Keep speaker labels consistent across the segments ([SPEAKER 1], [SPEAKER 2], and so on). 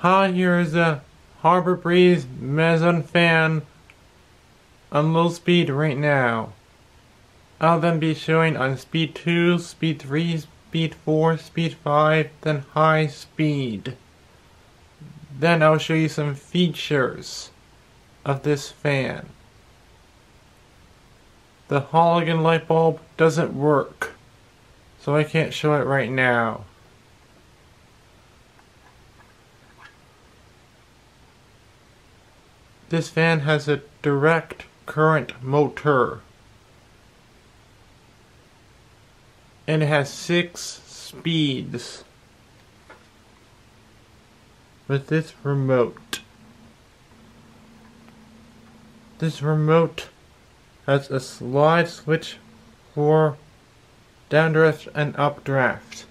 [SPEAKER 1] Hi, here is a Harbor Breeze Maison fan on low speed right now. I'll then be showing on speed 2, speed 3, speed 4, speed 5, then high speed. Then I'll show you some features of this fan. The halogen light bulb doesn't work, so I can't show it right now. This fan has a direct current motor, and it has 6 speeds with this remote. This remote has a slide switch for downdraft and updraft.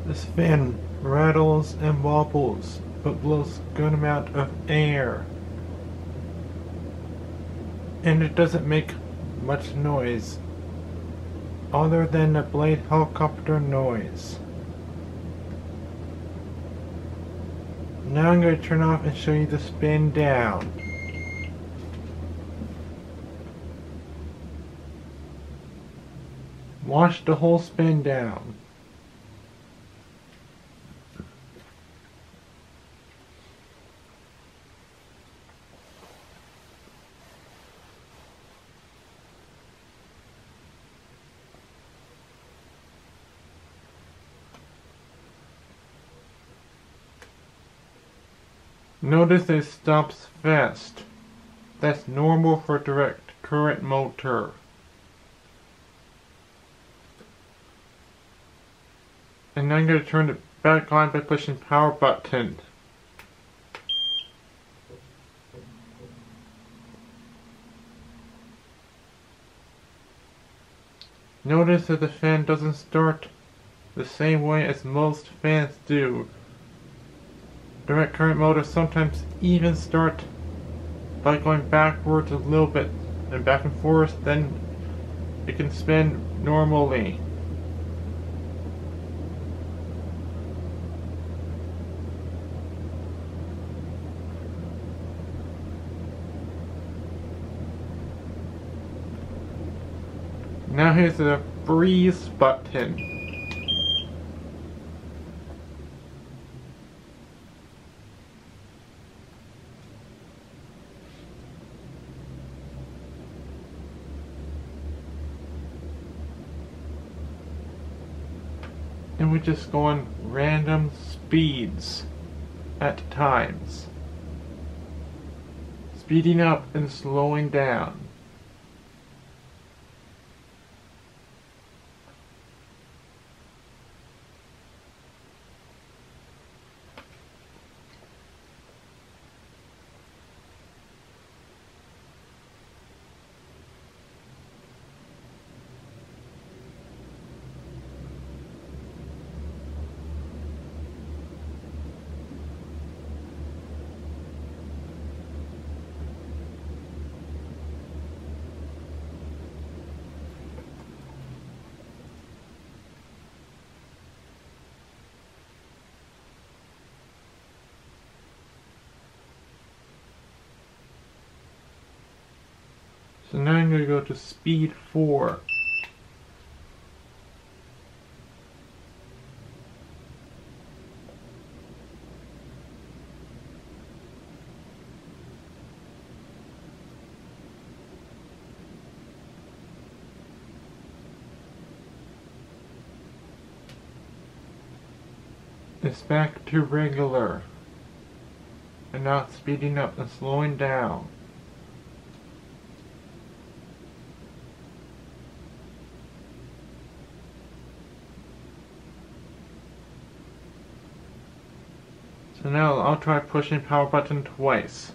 [SPEAKER 1] This fan rattles and wobbles, but blows a good amount of air. And it doesn't make much noise, other than the blade helicopter noise. Now I'm going to turn off and show you the spin down. Watch the whole spin down. Notice it stops fast. That's normal for a direct current motor. And now I'm going to turn it back on by pushing power button. Notice that the fan doesn't start the same way as most fans do. Direct current motors sometimes even start by going backwards a little bit and back and forth, then it can spin normally. Now here's the freeze button. And we just go on random speeds at times. Speeding up and slowing down. So now I'm going to go to speed 4. It's back to regular. And now it's speeding up and slowing down. So now I'll try pushing power button twice.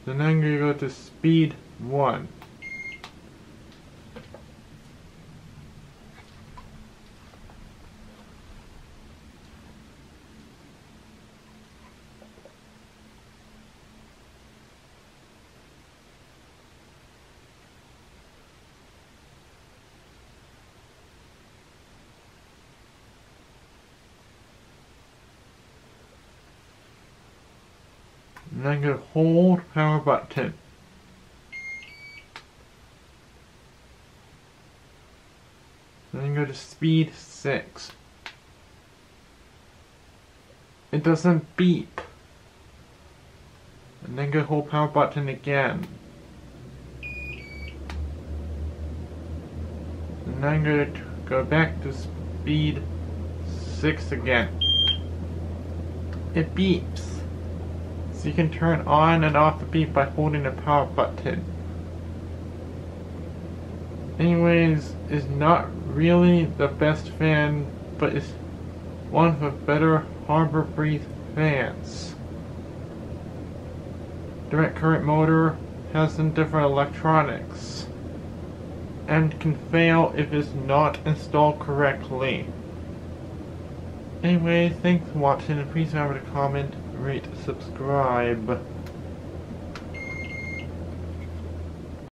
[SPEAKER 1] So now I'm going to go to speed 1. And I'm going to hold power button. And then go to speed 6. It doesn't beep. And then go hold power button again. And then I'm going to go back to speed 6 again. It beeps. So you can turn on and off the beep by holding the power button. Anyways, it's not really the best fan, but it's one of the better Harbor Breeze fans. Direct current motor has some different electronics and can fail if it's not installed correctly. Anyway, thanks for watching, and please remember to comment, rate, subscribe.